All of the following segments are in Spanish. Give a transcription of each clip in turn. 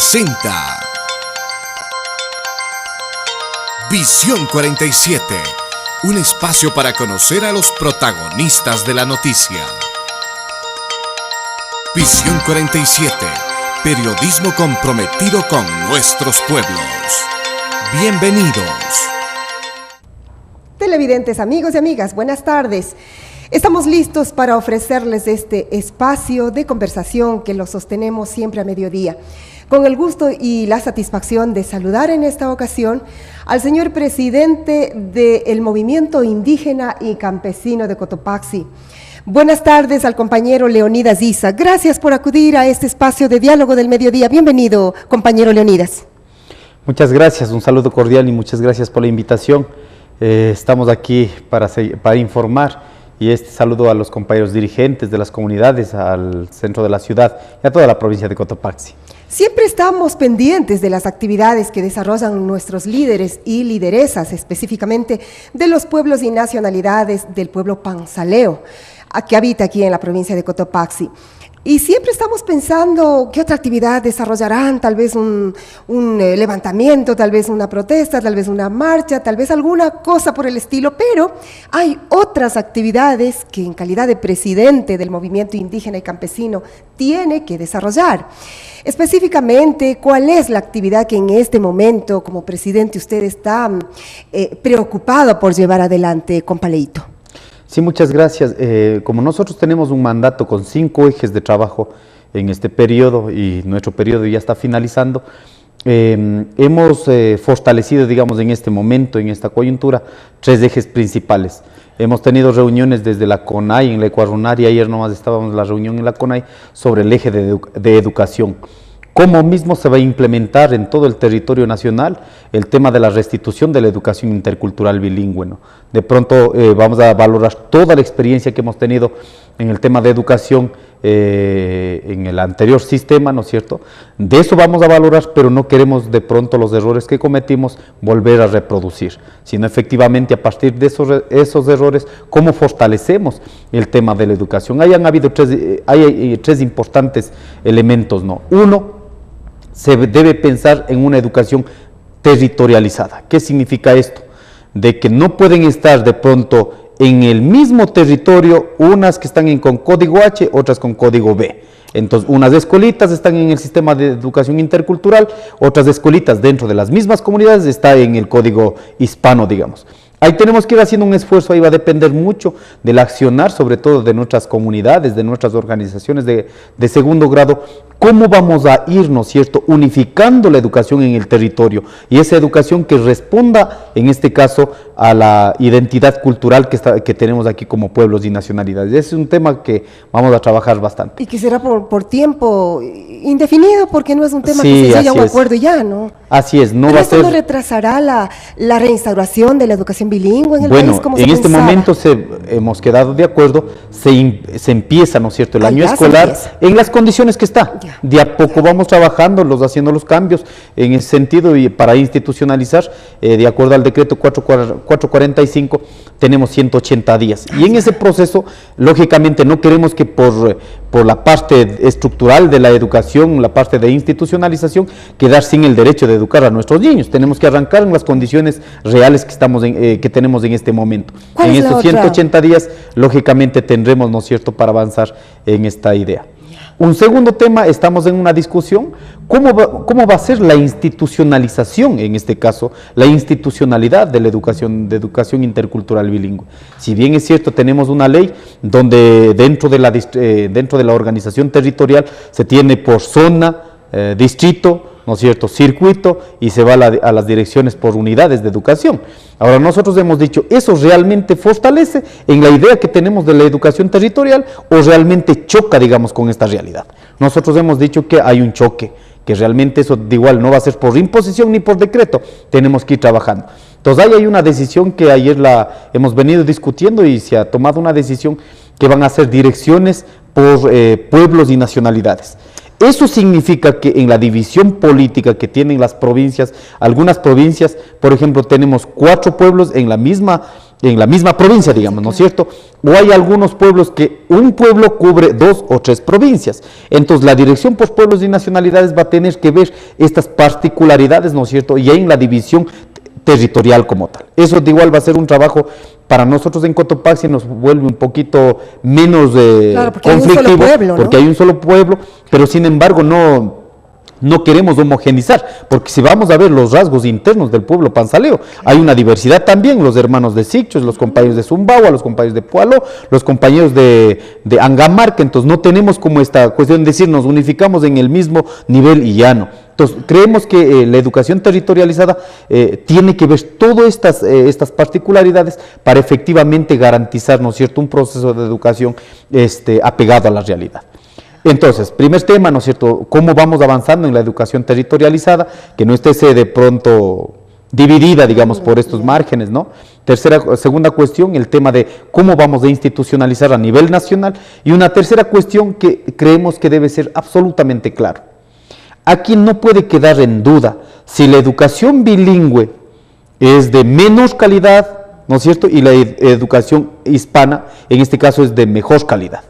presenta Visión 47, un espacio para conocer a los protagonistas de la noticia. Visión 47, periodismo comprometido con nuestros pueblos. Bienvenidos. Televidentes, amigos y amigas, buenas tardes. Estamos listos para ofrecerles este espacio de conversación que lo sostenemos siempre a mediodía. Con el gusto y la satisfacción de saludar en esta ocasión al señor presidente del Movimiento Indígena y Campesino de Cotopaxi. Buenas tardes al compañero Leonidas Isa. Gracias por acudir a este espacio de diálogo del mediodía. Bienvenido, compañero Leonidas. Muchas gracias, un saludo cordial y muchas gracias por la invitación. Estamos aquí para informar. Y este saludo a los compañeros dirigentes de las comunidades, al centro de la ciudad y a toda la provincia de Cotopaxi. Siempre estamos pendientes de las actividades que desarrollan nuestros líderes y lideresas, específicamente de los pueblos y nacionalidades del pueblo panzaleo, que habita aquí en la provincia de Cotopaxi. Y siempre estamos pensando qué otra actividad desarrollarán, tal vez un levantamiento, tal vez una protesta, tal vez una marcha, tal vez alguna cosa por el estilo, pero hay otras actividades que en calidad de presidente del Movimiento Indígena y Campesino tiene que desarrollar. Específicamente, ¿cuál es la actividad que en este momento como presidente usted está preocupado por llevar adelante, compa Leito? Sí, muchas gracias. Como nosotros tenemos un mandato con 5 ejes de trabajo en este periodo y nuestro periodo ya está finalizando, hemos fortalecido, digamos, en este momento, en esta coyuntura, 3 ejes principales. Hemos tenido reuniones desde la CONAI en la Ecuarrunaria, ayer nomás estábamos en la reunión en la CONAI sobre el eje de educación. ¿Cómo mismo se va a implementar en todo el territorio nacional el tema de la restitución de la educación intercultural bilingüe, ¿no? De pronto vamos a valorar toda la experiencia que hemos tenido en el tema de educación en el anterior sistema, ¿no es cierto? De eso vamos a valorar, pero no queremos de pronto los errores que cometimos volver a reproducir, sino efectivamente a partir de esos errores, ¿cómo fortalecemos el tema de la educación? Hay 3 importantes elementos, ¿no? Uno, se debe pensar en una educación territorializada. ¿Qué significa esto? De que no pueden estar de pronto en el mismo territorio, unas que están con código H, otras con código B. Entonces, unas escuelitas están en el sistema de educación intercultural, otras escuelitas dentro de las mismas comunidades están en el código hispano, digamos. Ahí tenemos que ir haciendo un esfuerzo, ahí va a depender mucho del accionar, sobre todo de nuestras comunidades, de nuestras organizaciones de segundo grado, cómo vamos a ir, ¿no es cierto?, unificando la educación en el territorio y esa educación que responda, en este caso, a la identidad cultural que tenemos aquí como pueblos y nacionalidades. Ese es un tema que vamos a trabajar bastante. Y que será por tiempo indefinido, porque no es un tema que se llegue a un acuerdo ya, ¿no? Así es, no ¿Pero va a esto ser... no retrasará la reinstauración de la educación bilingüe en el país? Bueno, en este momento hemos quedado de acuerdo, se empieza, ¿no es cierto?, el año escolar en las condiciones que está. Ya. De a poco vamos trabajando, haciendo los cambios en ese sentido y para institucionalizar, de acuerdo al decreto 445, tenemos 180 días. Y en ese proceso, lógicamente, no queremos que por la parte estructural de la educación, la parte de institucionalización, quedar sin el derecho de educar a nuestros niños. Tenemos que arrancar en las condiciones reales que tenemos en este momento. En estos 180 días, lógicamente, tendremos, ¿no es cierto?, para avanzar en esta idea. Un segundo tema, estamos en una discusión, ¿cómo va a ser la institucionalización, en este caso, la institucionalidad de la educación intercultural bilingüe? Si bien es cierto, tenemos una ley donde dentro de la organización territorial se tiene por zona, distrito, ¿no es cierto?, circuito, y se va a las direcciones por unidades de educación. Ahora nosotros hemos dicho, ¿eso realmente fortalece en la idea que tenemos de la educación territorial o realmente choca, digamos, con esta realidad? Nosotros hemos dicho que hay un choque, que realmente eso de igual no va a ser por imposición ni por decreto, tenemos que ir trabajando. Entonces ahí hay una decisión que ayer la hemos venido discutiendo y se ha tomado una decisión que van a ser direcciones por pueblos y nacionalidades. Eso significa que en la división política que tienen las provincias, algunas provincias, por ejemplo, tenemos 4 pueblos en la misma en la misma provincia, digamos, ¿no es cierto? O hay algunos pueblos que un pueblo cubre 2 o 3 provincias. Entonces, la Dirección por Pueblos y Nacionalidades va a tener que ver estas particularidades, ¿no es cierto? Y en la división territorial como tal. Eso de igual va a ser un trabajo para nosotros en Cotopaxi, nos vuelve un poquito menos claro, porque conflictivo, hay un solo pueblo, ¿no? Porque hay un solo pueblo, pero sin embargo no queremos homogenizar, porque si vamos a ver los rasgos internos del pueblo panzaleo, hay una diversidad también, los hermanos de Sicchos, los compañeros de Zumbagua, los compañeros de Pualó, los compañeros de Angamarca, entonces no tenemos como esta cuestión de decir nos unificamos en el mismo nivel y llano. Entonces creemos que la educación territorializada tiene que ver todas estas particularidades para efectivamente garantizar, ¿no es cierto?, un proceso de educación apegado a la realidad. Entonces, primer tema, ¿no es cierto?, cómo vamos avanzando en la educación territorializada, que no esté de pronto dividida, digamos, por estos márgenes, ¿no? Segunda cuestión, el tema de cómo vamos a institucionalizar a nivel nacional, y una tercera cuestión que creemos que debe ser absolutamente claro. Aquí no puede quedar en duda si la educación bilingüe es de menos calidad, ¿no es cierto?, y la educación hispana, en este caso, es de mejor calidad.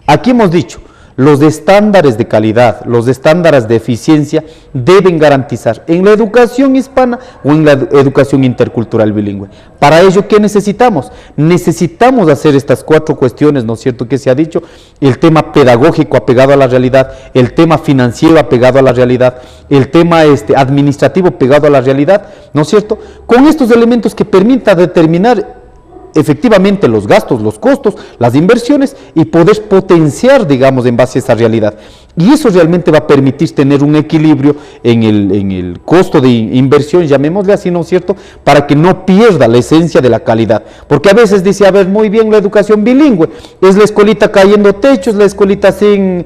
Aquí hemos dicho, los estándares de calidad, los estándares de eficiencia deben garantizar en la educación hispana o en la educación intercultural bilingüe. Para ello, ¿qué necesitamos? Necesitamos hacer estas 4 cuestiones, ¿no es cierto?, que se ha dicho, el tema pedagógico apegado a la realidad, el tema financiero apegado a la realidad, el tema administrativo pegado a la realidad, ¿no es cierto?, con estos elementos que permitan determinar efectivamente los gastos, los costos, las inversiones y poder potenciar, digamos, en base a esa realidad. Y eso realmente va a permitir tener un equilibrio en el costo de inversión, llamémosle así, ¿no es cierto?, para que no pierda la esencia de la calidad. Porque a veces dice, a ver, muy bien la educación bilingüe, es la escuelita cayendo techos, la escuelita sin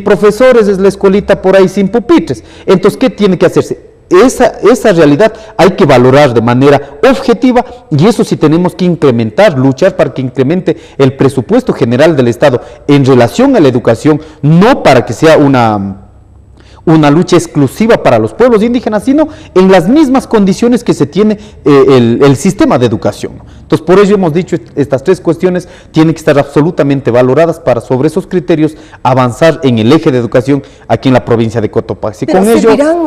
profesores, es la escuelita por ahí sin pupitres. Entonces, ¿qué tiene que hacerse? Esa realidad hay que valorar de manera objetiva, y eso sí tenemos que incrementar, luchar para que incremente el presupuesto general del Estado en relación a la educación, no para que sea una lucha exclusiva para los pueblos indígenas, sino en las mismas condiciones que se tiene el sistema de educación. Entonces, por ello hemos dicho, estas 3 cuestiones tienen que estar absolutamente valoradas para, sobre esos criterios, avanzar en el eje de educación aquí en la provincia de Cotopaxi. Pero servirán,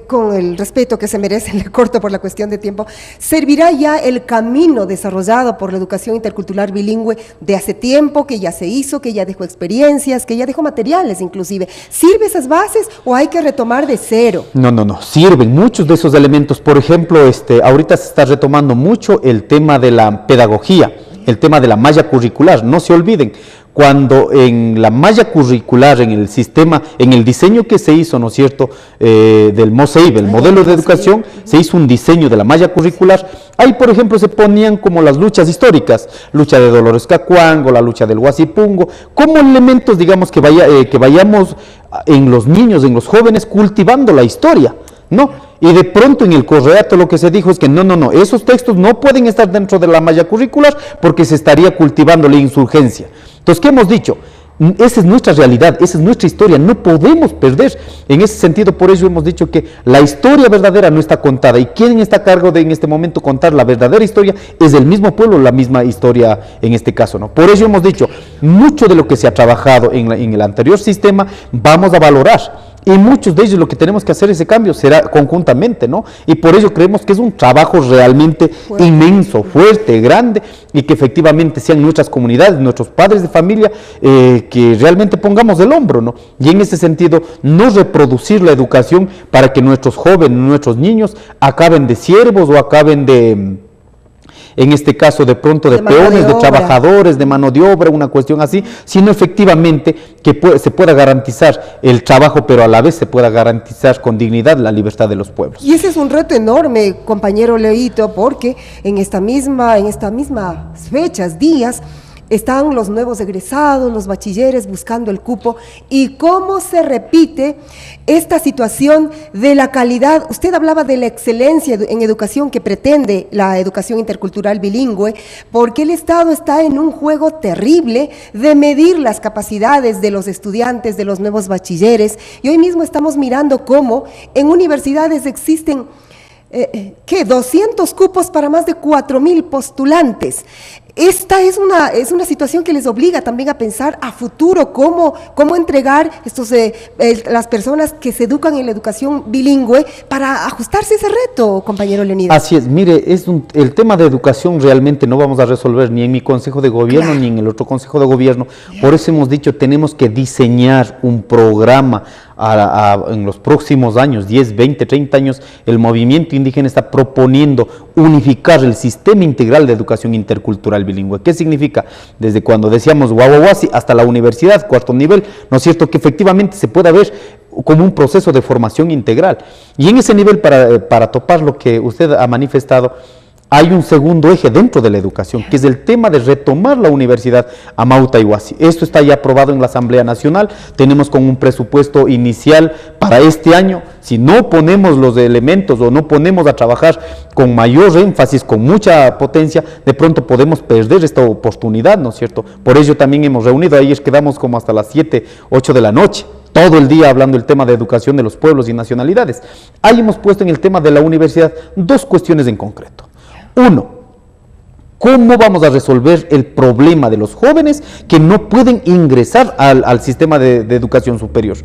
con el respeto que se merecen, le corto por la cuestión de tiempo, ¿servirá ya el camino desarrollado por la educación intercultural bilingüe de hace tiempo, que ya se hizo, que ya dejó experiencias, que ya dejó materiales inclusive? ¿Sirve esas bases o hay que retomar de cero? No, sirven muchos de esos elementos. Por ejemplo, ahorita se está retomando mucho el tema de la pedagogía, el tema de la malla curricular. No se olviden, cuando en la malla curricular, en el sistema, en el diseño que se hizo, ¿no es cierto?, del MOSEIB, el modelo de educación, se hizo un diseño de la malla curricular. Ahí, por ejemplo, se ponían como las luchas históricas, lucha de Dolores Cacuango, la lucha del Huasipungo, como elementos, digamos, que vayamos en los niños, en los jóvenes, cultivando la historia, ¿no? Y de pronto en el correato lo que se dijo es que no, esos textos no pueden estar dentro de la malla curricular porque se estaría cultivando la insurgencia. Entonces, ¿qué hemos dicho? Esa es nuestra realidad, esa es nuestra historia, no podemos perder. En ese sentido, por eso hemos dicho que la historia verdadera no está contada, y quien está a cargo de en este momento contar la verdadera historia es el mismo pueblo, la misma historia en este caso, ¿no? Por eso hemos dicho, mucho de lo que se ha trabajado en el anterior sistema vamos a valorar. Y muchos de ellos lo que tenemos que hacer ese cambio será conjuntamente, ¿no? Y por ello creemos que es un trabajo realmente inmenso, fuerte, grande, y que efectivamente sean nuestras comunidades, nuestros padres de familia, que realmente pongamos el hombro, ¿no? Y en ese sentido, no reproducir la educación para que nuestros jóvenes, nuestros niños acaben de siervos o acaben de, en este caso de pronto de peones, de trabajadores, de mano de obra, una cuestión así, sino efectivamente que se pueda garantizar el trabajo, pero a la vez se pueda garantizar con dignidad la libertad de los pueblos. Y ese es un reto enorme, compañero Leito, porque en estas mismas fechas, días, están los nuevos egresados, los bachilleres buscando el cupo, y cómo se repite esta situación de la calidad. Usted hablaba de la excelencia en educación que pretende la educación intercultural bilingüe, porque el Estado está en un juego terrible de medir las capacidades de los estudiantes, de los nuevos bachilleres, y hoy mismo estamos mirando cómo en universidades existen ¿qué? 200 cupos para más de 4.000 postulantes. Esta es una situación que les obliga también a pensar a futuro cómo entregar las personas que se educan en la educación bilingüe para ajustarse a ese reto, compañero Leonidas. Así es, mire, el tema de educación realmente no vamos a resolver ni en mi consejo de gobierno ni en el otro consejo de gobierno. Por eso hemos dicho, tenemos que diseñar un programa en los próximos años, 10, 20, 30 años. El movimiento indígena está proponiendo unificar el sistema integral de educación intercultural bilingüe. ¿Qué significa? Desde cuando decíamos guaguaguasi hasta la universidad, cuarto nivel, ¿no es cierto? Que efectivamente se pueda ver como un proceso de formación integral. Y en ese nivel, para topar lo que usted ha manifestado, hay un segundo eje dentro de la educación, que es el tema de retomar la universidad Amauta Iguasi. Esto está ya aprobado en la Asamblea Nacional, tenemos con un presupuesto inicial para este año. Si no ponemos los elementos o no ponemos a trabajar con mayor énfasis, con mucha potencia, de pronto podemos perder esta oportunidad, ¿no es cierto? Por ello también hemos reunido, ayer quedamos como hasta las 7, 8 de la noche, todo el día hablando del tema de educación de los pueblos y nacionalidades. Ahí hemos puesto en el tema de la universidad dos cuestiones en concreto. Uno, ¿cómo vamos a resolver el problema de los jóvenes que no pueden ingresar al sistema de educación superior?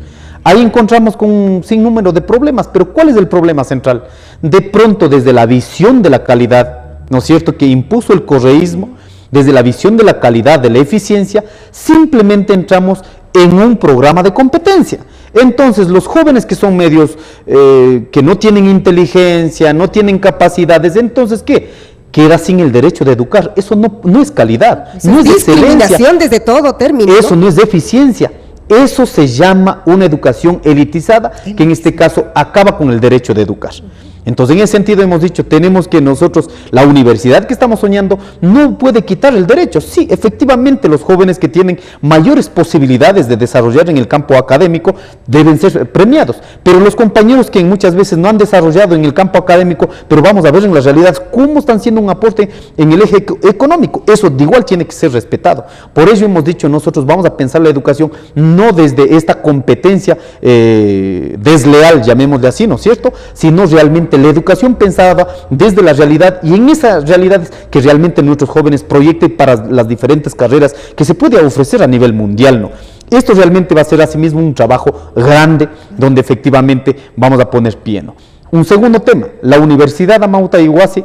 Ahí encontramos con un sinnúmero de problemas, pero ¿cuál es el problema central? De pronto, desde la visión de la calidad, ¿no es cierto?, que impuso el correísmo, desde la visión de la calidad, de la eficiencia, simplemente entramos en un programa de competencia. Entonces, los jóvenes que son medios, que no tienen inteligencia, no tienen capacidades, entonces, ¿qué? Queda sin el derecho de educar. Eso no es calidad, no es discriminación desde todo término. Eso no es eficiencia. Eso se llama una educación elitizada, que en este caso acaba con el derecho de educar. Entonces, en ese sentido hemos dicho, tenemos que nosotros, la universidad que estamos soñando, no puede quitar el derecho. Sí, efectivamente, los jóvenes que tienen mayores posibilidades de desarrollar en el campo académico deben ser premiados, pero los compañeros que muchas veces no han desarrollado en el campo académico, pero vamos a ver en la realidad cómo están siendo un aporte en el eje económico, eso de igual tiene que ser respetado. Por ello hemos dicho, nosotros vamos a pensar la educación no desde esta competencia desleal, llamémosle así, ¿no es cierto?, sino realmente la educación pensada desde la realidad, y en esas realidades que realmente nuestros jóvenes proyecten para las diferentes carreras que se puede ofrecer a nivel mundial, ¿no? Esto realmente va a ser asimismo un trabajo grande donde efectivamente vamos a poner pie, ¿no? Un segundo tema, la Universidad Amauta Iguasi,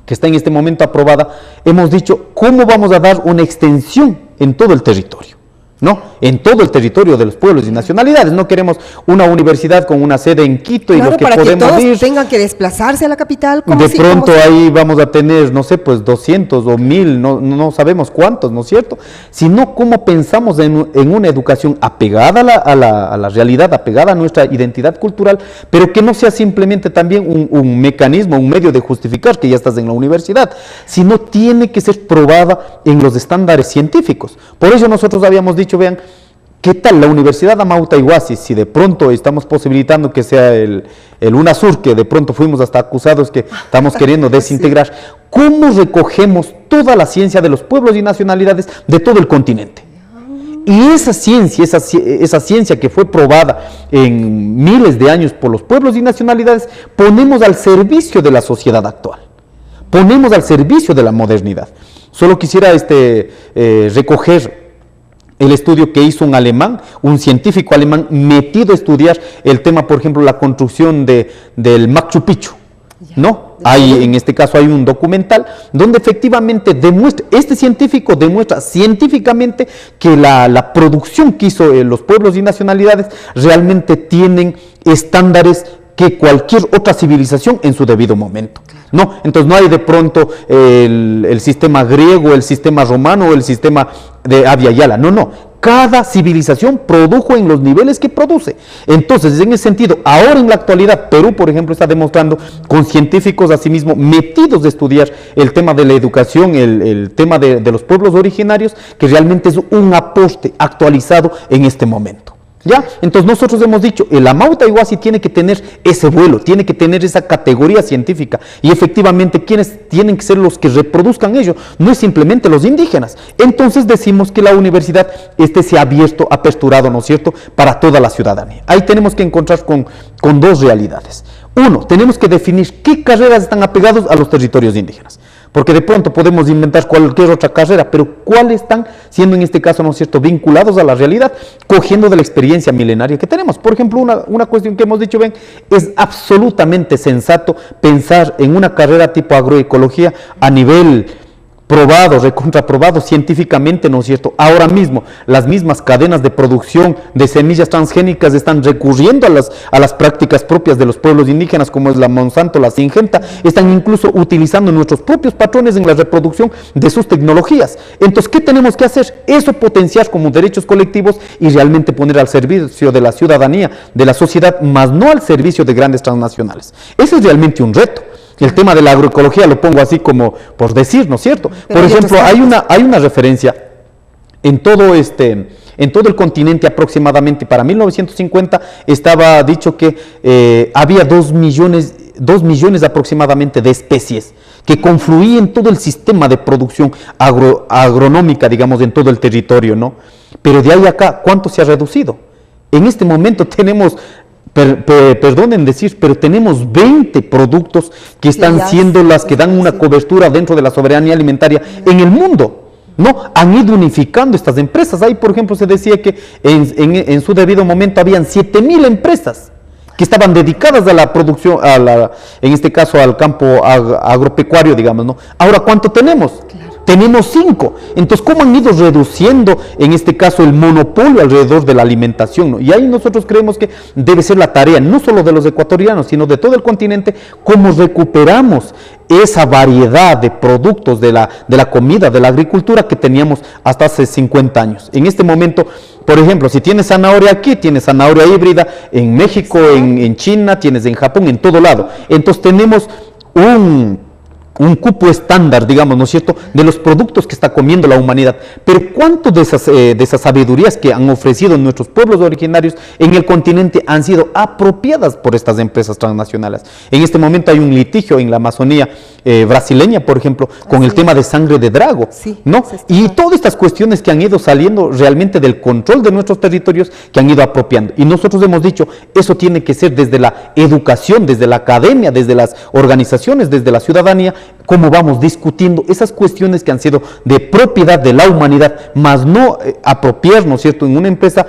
que está en este momento aprobada, hemos dicho cómo vamos a dar una extensión en todo el territorio, ¿no? En todo el territorio de los pueblos y nacionalidades. No queremos una universidad con una sede en Quito, claro, y los que para podemos que todos ir, tengan que desplazarse a la capital. de pronto ahí vamos a tener, no sé, pues 200 o 1000, no sabemos cuántos, ¿no es cierto? Sino cómo pensamos en una educación apegada a la realidad, apegada a nuestra identidad cultural, pero que no sea simplemente también un mecanismo, un medio de justificar que ya estás en la universidad, sino tiene que ser probada en los estándares científicos. Por eso nosotros habíamos dicho, vean, ¿qué tal la Universidad Amauta Iguasi? Si de pronto estamos posibilitando que sea el UNASUR, que de pronto fuimos hasta acusados que estamos queriendo desintegrar, ¿cómo recogemos toda la ciencia de los pueblos y nacionalidades de todo el continente? Y esa ciencia, esa ciencia que fue probada en miles de años por los pueblos y nacionalidades, ponemos al servicio de la sociedad actual, ponemos al servicio de la modernidad. Solo quisiera recoger el estudio que hizo un alemán, un científico alemán metido a estudiar el tema, por ejemplo, la construcción del Machu Picchu, ¿no? En este caso hay un documental donde efectivamente este científico demuestra científicamente que la producción que hizo los pueblos y nacionalidades realmente tienen estándares que cualquier otra civilización en su debido momento, ¿no? Entonces no hay de pronto el sistema griego, el sistema romano o el sistema de Abya Yala, no. Cada civilización produjo en los niveles que produce. Entonces, en ese sentido, ahora en la actualidad, Perú, por ejemplo, está demostrando con científicos asimismo metidos de estudiar el tema de la educación, el tema de los pueblos originarios, que realmente es un aporte actualizado en este momento. ¿Ya? Entonces nosotros hemos dicho, el Amauta Iguasi tiene que tener ese vuelo, tiene que tener esa categoría científica, y efectivamente quienes tienen que ser los que reproduzcan ello, no es simplemente los indígenas. Entonces decimos que la universidad se ha abierto, aperturado, ¿no es cierto?, para toda la ciudadanía. Ahí tenemos que encontrar con dos realidades. Uno, tenemos que definir qué carreras están apegadas a los territorios indígenas, porque de pronto podemos inventar cualquier otra carrera, pero cuáles están siendo en este caso, ¿no es cierto?, vinculados a la realidad, cogiendo de la experiencia milenaria que tenemos. Por ejemplo, una cuestión que hemos dicho, ven, es absolutamente sensato pensar en una carrera tipo agroecología a nivel probado, recontraprobado científicamente, ¿no es cierto? Ahora mismo, las mismas cadenas de producción de semillas transgénicas están recurriendo a las prácticas propias de los pueblos indígenas, como es la Monsanto, la Syngenta, están incluso utilizando nuestros propios patrones en la reproducción de sus tecnologías. Entonces, ¿qué tenemos que hacer? Eso potenciar como derechos colectivos y realmente poner al servicio de la ciudadanía, de la sociedad, más no al servicio de grandes transnacionales. Ese es realmente un reto. El tema de la agroecología lo pongo así como por decir, ¿no es cierto? Por ejemplo, hay una referencia en todo el continente aproximadamente, para 1950 estaba dicho que había 2 millones aproximadamente de especies que confluían en todo el sistema de producción agronómica, digamos, en todo el territorio, ¿no? Pero de ahí acá, ¿cuánto se ha reducido? En este momento tenemos... perdonen decir, pero tenemos 20 productos que están siendo las que dan una cobertura dentro de la soberanía alimentaria en el mundo, ¿no? Han ido unificando estas empresas. Ahí, por ejemplo, se decía que en su debido momento habían 7.000 empresas que estaban dedicadas a la producción, en este caso al campo agropecuario, digamos, ¿no? Ahora, ¿cuánto tenemos? Tenemos 5. Entonces, ¿cómo han ido reduciendo, en este caso, el monopolio alrededor de la alimentación, ¿no? Y ahí nosotros creemos que debe ser la tarea, no solo de los ecuatorianos, sino de todo el continente, cómo recuperamos esa variedad de productos de la comida, de la agricultura que teníamos hasta hace 50 años. En este momento, por ejemplo, si tienes zanahoria aquí, tienes zanahoria híbrida en México, en China, tienes en Japón, en todo lado. Entonces, tenemos un cupo estándar, digamos, ¿no es cierto?, de los productos que está comiendo la humanidad. Pero ¿cuánto de esas sabidurías que han ofrecido nuestros pueblos originarios en el continente han sido apropiadas por estas empresas transnacionales? En este momento hay un litigio en la Amazonía brasileña, por ejemplo, con el tema de sangre de drago, ¿no? Y todas estas cuestiones que han ido saliendo realmente del control de nuestros territorios, que han ido apropiando. Y nosotros hemos dicho, eso tiene que ser desde la educación, desde la academia, desde las organizaciones, desde la ciudadanía, cómo vamos discutiendo esas cuestiones que han sido de propiedad de la humanidad, más no apropiar, ¿no es cierto?, en una empresa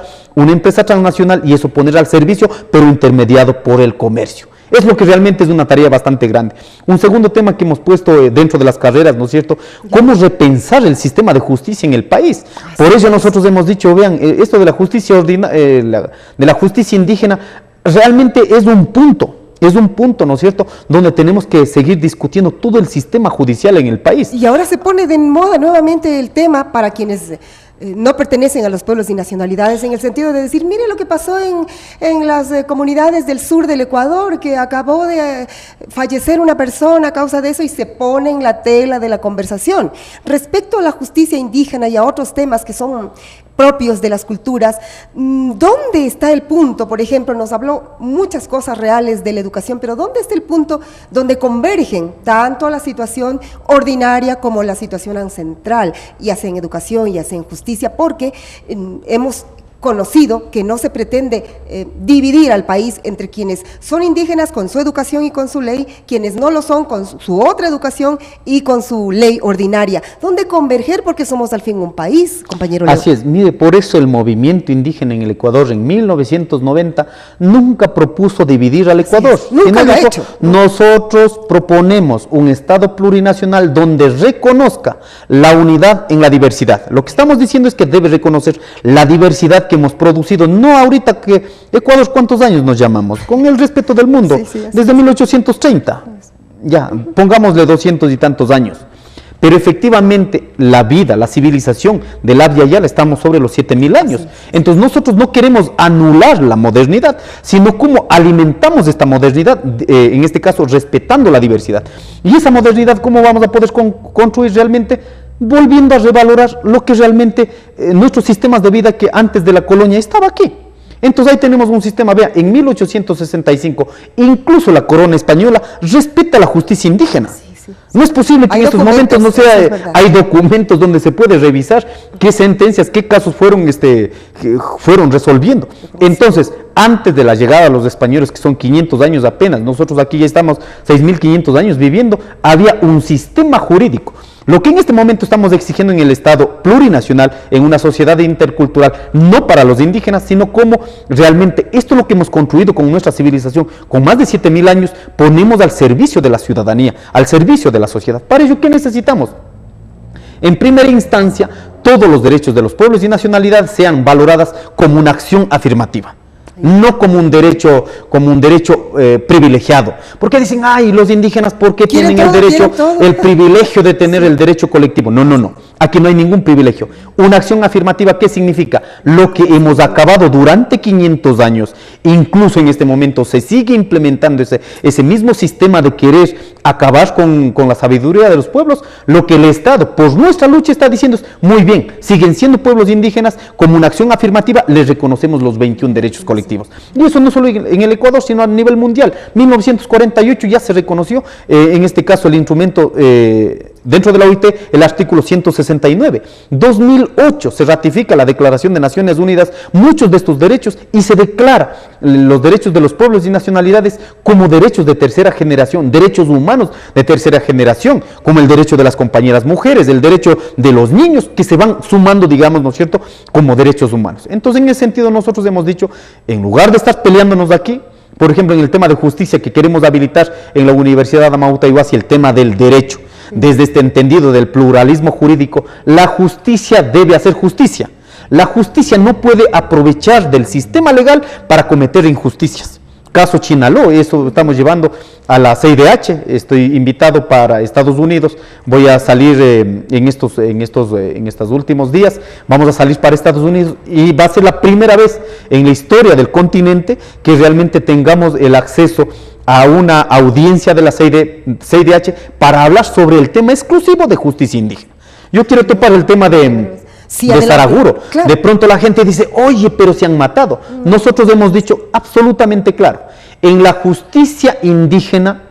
transnacional y eso poner al servicio, pero intermediado por el comercio. Es lo que realmente es una tarea bastante grande. Un segundo tema que hemos puesto dentro de las carreras, ¿no es cierto?, cómo repensar el sistema de justicia en el país. Por eso nosotros hemos dicho, vean, esto de la justicia de la justicia indígena realmente es un punto, ¿no es cierto?, donde tenemos que seguir discutiendo todo el sistema judicial en el país. Y ahora se pone de moda nuevamente el tema para quienes no pertenecen a los pueblos y nacionalidades, en el sentido de decir, mire lo que pasó en las comunidades del sur del Ecuador, que acabó de fallecer una persona a causa de eso, y se pone en la tela de la conversación. Respecto a la justicia indígena y a otros temas que son propios de las culturas, ¿dónde está el punto? Por ejemplo, nos habló muchas cosas reales de la educación, pero ¿dónde está el punto donde convergen tanto la situación ordinaria como la situación ancestral, ya sea en educación, ya sea en justicia? Porque hemos conocido que no se pretende dividir al país entre quienes son indígenas con su educación y con su ley, quienes no lo son con su otra educación y con su ley ordinaria. ¿Dónde converger? Porque somos al fin un país, compañero Leo. Así es, mire, por eso el movimiento indígena en el Ecuador en 1990 nunca propuso dividir al Ecuador. Nunca lo ha hecho. Nosotros proponemos un Estado plurinacional donde reconozca la unidad en la diversidad. Lo que estamos diciendo es que debe reconocer la diversidad que hemos producido, no ahorita que Ecuador, ¿cuántos años nos llamamos? Con el respeto del mundo, desde 1830, ya, pongámosle 200 y tantos años. Pero efectivamente la vida, la civilización del Abya Yala estamos sobre los 7.000 años. Entonces nosotros no queremos anular la modernidad, sino cómo alimentamos esta modernidad, en este caso respetando la diversidad. Y esa modernidad, ¿cómo vamos a poder construir realmente? Volviendo a revalorar lo que realmente nuestros sistemas de vida que antes de la colonia estaba aquí. Entonces ahí tenemos un sistema, vea, en 1865, incluso la corona española respeta la justicia indígena. sí. No es posible que Hay en estos momentos no documentos, eso es sea, verdad. hay documentos donde se puede revisar qué sentencias, qué casos fueron, que fueron resolviendo. Entonces, antes de la llegada de los españoles, que son 500 años apenas, nosotros aquí ya estamos 6.500 años viviendo, había un sistema jurídico. Lo que en este momento estamos exigiendo en el Estado plurinacional, en una sociedad intercultural, no para los indígenas, sino como realmente esto es lo que hemos construido con nuestra civilización, con más de 7.000 años, ponemos al servicio de la ciudadanía, al servicio de la sociedad. Para ello, ¿qué necesitamos? En primera instancia, todos los derechos de los pueblos y nacionalidades sean valoradas como una acción afirmativa. No como un derecho privilegiado. Porque dicen, ay, los indígenas, ¿por qué tienen el derecho, el privilegio de tener el derecho colectivo? No, no, no. Aquí no hay ningún privilegio. Una acción afirmativa, ¿qué significa? Lo que hemos acabado durante 500 años, incluso en este momento se sigue implementando ese mismo sistema de querer acabar con la sabiduría de los pueblos. Lo que el Estado, por nuestra lucha, está diciendo es, muy bien, siguen siendo pueblos indígenas, como una acción afirmativa, les reconocemos los 21 derechos colectivos. Y eso no solo en el Ecuador, sino a nivel mundial. 1948 ya se reconoció, en este caso, el instrumento dentro de la OIT, el artículo 169. 2008 se ratifica la Declaración de Naciones Unidas, muchos de estos derechos, y se declara los derechos de los pueblos y nacionalidades como derechos de tercera generación, derechos humanos de tercera generación, como el derecho de las compañeras mujeres, el derecho de los niños, que se van sumando, digamos, ¿no es cierto?, como derechos humanos. Entonces, en ese sentido, nosotros hemos dicho, en lugar de estar peleándonos aquí, por ejemplo, en el tema de justicia que queremos habilitar en la Universidad de Amauta Ihuasi, el tema del derecho, desde este entendido del pluralismo jurídico, la justicia debe hacer justicia. La justicia no puede aprovechar del sistema legal para cometer injusticias. Caso Chinaló, eso estamos llevando a la CIDH, estoy invitado para Estados Unidos, voy a salir en estos últimos días, vamos a salir para Estados Unidos y va a ser la primera vez en la historia del continente que realmente tengamos el acceso a una audiencia de la CIDH para hablar sobre el tema exclusivo de justicia indígena. Yo quiero topar el tema de Saraguro. Claro. De pronto la gente dice, oye, pero se han matado. Nosotros hemos dicho absolutamente claro, en la justicia indígena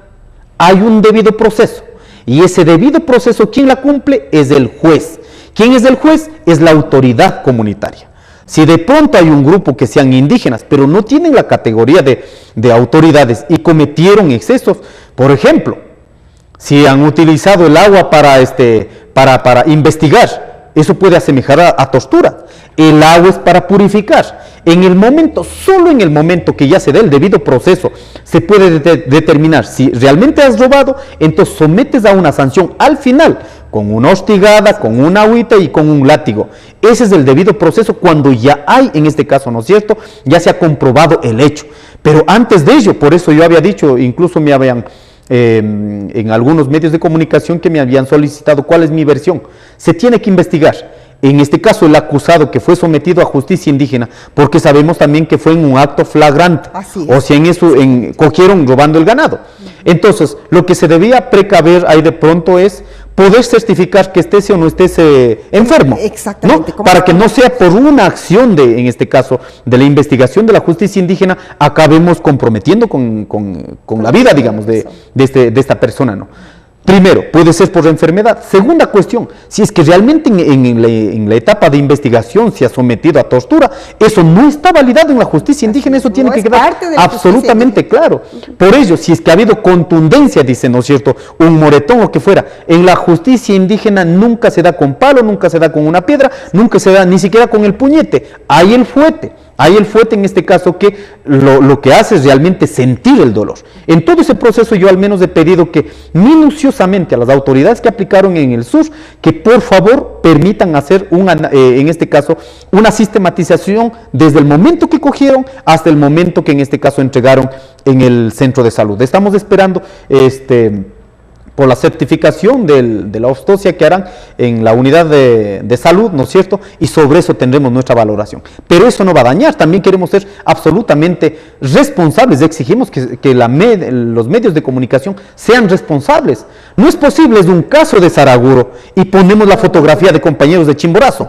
hay un debido proceso, y ese debido proceso, ¿quién la cumple? Es el juez. ¿Quién es el juez? Es la autoridad comunitaria. Si de pronto hay un grupo que sean indígenas, pero no tienen la categoría de autoridades y cometieron excesos, por ejemplo, si han utilizado el agua para investigar, eso puede asemejar a tortura. El agua es para purificar. En el momento, solo en el momento que ya se dé el debido proceso, se puede determinar si realmente has robado, entonces sometes a una sanción al final, con una hostigada, con una agüita y con un látigo. Ese es el debido proceso cuando ya hay, en este caso, ¿no es cierto?, ya se ha comprobado el hecho. Pero antes de ello, por eso yo había dicho, incluso me habían en algunos medios de comunicación que me habían solicitado cuál es mi versión. Se tiene que investigar. En este caso, el acusado que fue sometido a justicia indígena, porque sabemos también que fue en un acto flagrante, o si cogieron robando el ganado. Entonces, lo que se debía precaver ahí de pronto es poder certificar que estés o no estés enfermo, exactamente, ¿no? Para que no sea por una acción en este caso, de la investigación de la justicia indígena, acabemos comprometiendo con la vida, digamos, de esta persona, ¿no? Primero, puede ser por enfermedad. Segunda cuestión, si es que realmente en la etapa de investigación se ha sometido a tortura, eso no está validado en la justicia indígena, eso tiene que quedar absolutamente claro. Por ello, si es que ha habido contundencia, dice, ¿no es cierto?, un moretón o que fuera, en la justicia indígena nunca se da con palo, nunca se da con una piedra, nunca se da ni siquiera con el puñete, hay el fuete. Hay el fuete en este caso que lo que hace es realmente sentir el dolor. En todo ese proceso yo al menos he pedido que minuciosamente a las autoridades que aplicaron en el sur, que por favor permitan hacer en este caso una sistematización desde el momento que cogieron hasta el momento que en este caso entregaron en el centro de salud. Estamos esperando por la certificación de la autopsia que harán en la unidad de salud, ¿no es cierto? Y sobre eso tendremos nuestra valoración. Pero eso no va a dañar, también queremos ser absolutamente responsables, exigimos que los medios de comunicación sean responsables. No es posible, es un caso de Saraguro y ponemos la fotografía de compañeros de Chimborazo.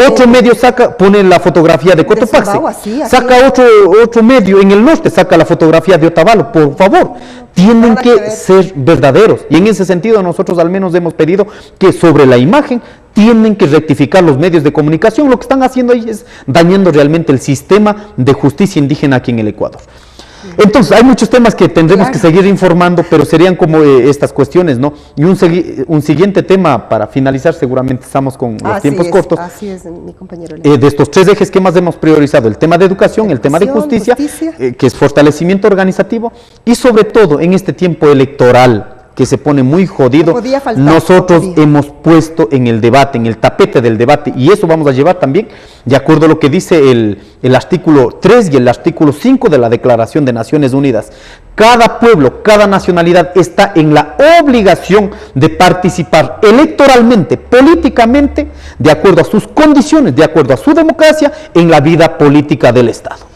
Otro medio pone la fotografía de Cotopaxi, saca otro medio en el norte, saca la fotografía de Otavalo, por favor. tienen que ser verdaderos. Y en ese sentido nosotros al menos hemos pedido que sobre la imagen tienen que rectificar los medios de comunicación. Lo que están haciendo ahí es dañando realmente el sistema de justicia indígena aquí en el Ecuador. Entonces, hay muchos temas que tendremos que seguir informando, pero serían como estas cuestiones, ¿no? Y un siguiente tema para finalizar, seguramente estamos con los tiempos cortos. Así es, mi compañero. De estos 3 ejes que más hemos priorizado, el tema de educación, el tema de justicia, que es fortalecimiento organizativo, y sobre todo en este tiempo electoral, que se pone muy jodido, nosotros hemos puesto en el debate, en el tapete del debate, y eso vamos a llevar también, de acuerdo a lo que dice el artículo 3 y el artículo 5 de la Declaración de Naciones Unidas. Cada pueblo, cada nacionalidad está en la obligación de participar electoralmente, políticamente, de acuerdo a sus condiciones, de acuerdo a su democracia, en la vida política del Estado.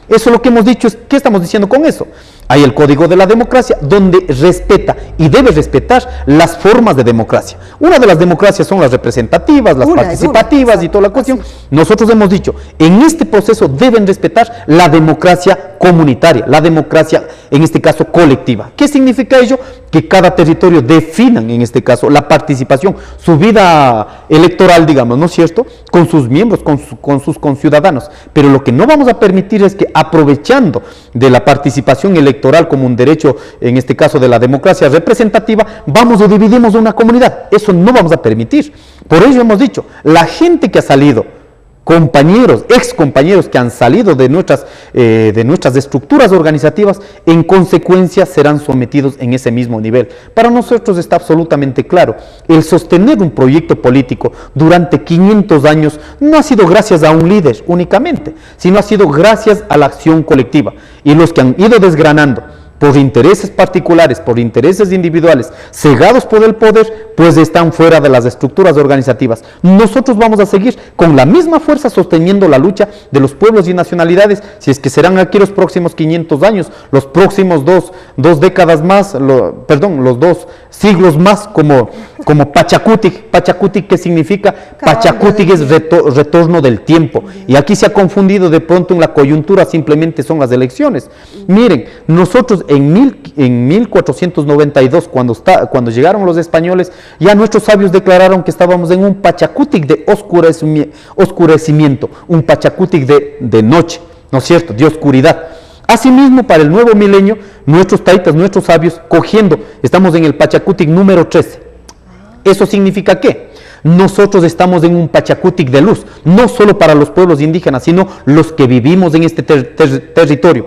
Eso es lo que hemos dicho. ¿Qué estamos diciendo con eso? Hay el Código de la Democracia, donde respeta y debe respetar las formas de democracia. Una de las democracias son las representativas, las participativas y toda la cuestión. Nosotros hemos dicho, en este proceso deben respetar la democracia comunitaria, la democracia, en este caso, colectiva. ¿Qué significa ello? Que cada territorio definan, en este caso, la participación, su vida electoral, digamos, ¿no es cierto?, con sus miembros, con sus conciudadanos. Pero lo que no vamos a permitir es que, aprovechando de la participación electoral como un derecho, en este caso de la democracia representativa, vamos y dividimos una comunidad. Eso no vamos a permitir. Por ello hemos dicho, la gente que ha salido, compañeros, ex compañeros que han salido de nuestras estructuras organizativas, en consecuencia serán sometidos en ese mismo nivel. Para nosotros está absolutamente claro, el sostener un proyecto político durante 500 años no ha sido gracias a un líder únicamente, sino ha sido gracias a la acción colectiva. Y los que han ido desgranando por intereses particulares, por intereses individuales, cegados por el poder, pues están fuera de las estructuras organizativas. Nosotros vamos a seguir con la misma fuerza sosteniendo la lucha de los pueblos y nacionalidades, si es que serán aquí los próximos 500 años, los próximos dos décadas más, los 2 siglos más, como Pachacutic. Pachacutic, ¿qué significa? Pachacutic es retorno del tiempo. Y aquí se ha confundido de pronto en la coyuntura, simplemente son las elecciones. Miren, nosotros en 1492, cuando llegaron los españoles, ya nuestros sabios declararon que estábamos en un Pachacutic de oscurecimiento, un Pachacutic de noche, ¿no es cierto?, de oscuridad. Asimismo, para el nuevo milenio, nuestros taitas, nuestros sabios, estamos en el Pachacutic número 13. ¿Eso significa qué? Nosotros estamos en un Pachacutic de luz, no solo para los pueblos indígenas, sino los que vivimos en este territorio,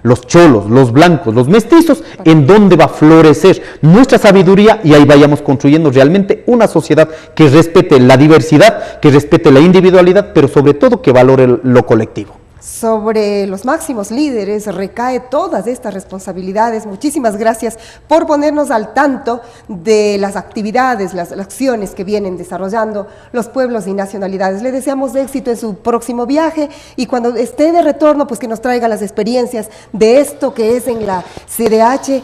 los cholos, los blancos, los mestizos, en donde va a florecer nuestra sabiduría, y ahí vayamos construyendo realmente una sociedad que respete la diversidad, que respete la individualidad, pero sobre todo que valore lo colectivo. Sobre los máximos líderes recae todas estas responsabilidades. Muchísimas gracias por ponernos al tanto de las actividades, las acciones que vienen desarrollando los pueblos y nacionalidades. Le deseamos éxito en su próximo viaje, y cuando esté de retorno, pues que nos traiga las experiencias de esto que es en la CDH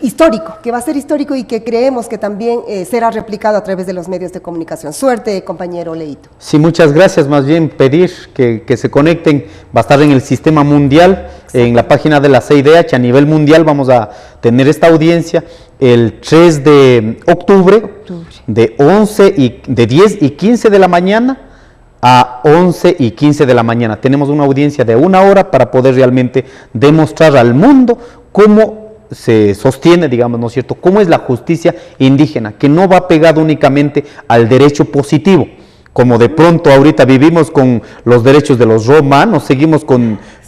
histórico, que va a ser histórico y que creemos que también será replicado a través de los medios de comunicación. Suerte, compañero Leito. Sí, muchas gracias. Más bien pedir que se conecten. Va a estar en el sistema mundial, en la página de la CIDH a nivel mundial. Vamos a tener esta audiencia el 3 de octubre, de 10 y 15 de la mañana a 11 y 15 de la mañana. Tenemos una audiencia de 1 hora para poder realmente demostrar al mundo cómo se sostiene, digamos, ¿no es cierto?, cómo es la justicia indígena, que no va pegado únicamente al derecho positivo, como de pronto ahorita vivimos con los derechos de los romanos, seguimos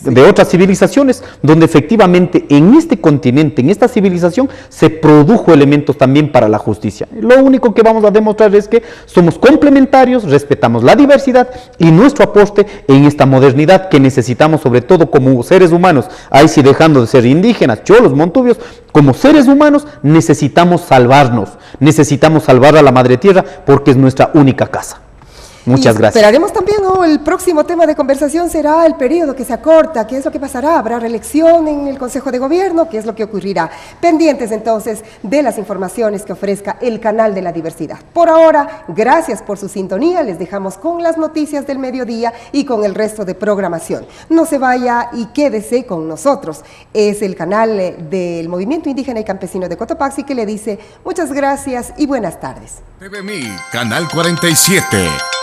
de otras civilizaciones, donde efectivamente en este continente, en esta civilización, se produjo elementos también para la justicia. Lo único que vamos a demostrar es que somos complementarios, respetamos la diversidad y nuestro aporte en esta modernidad que necesitamos, sobre todo como seres humanos, ahí sí dejando de ser indígenas, cholos, montubios, como seres humanos necesitamos salvarnos, necesitamos salvar a la madre tierra porque es nuestra única casa. Muchas gracias. Esperaremos también, ¿no? El próximo tema de conversación será el periodo que se acorta, qué es lo que pasará, habrá reelección en el Consejo de Gobierno, qué es lo que ocurrirá. Pendientes entonces de las informaciones que ofrezca el canal de la diversidad. Por ahora, gracias por su sintonía, les dejamos con las noticias del mediodía y con el resto de programación. No se vaya y quédese con nosotros. Es el canal del Movimiento Indígena y Campesino de Cotopaxi que le dice muchas gracias y buenas tardes. TVMI, Canal 47.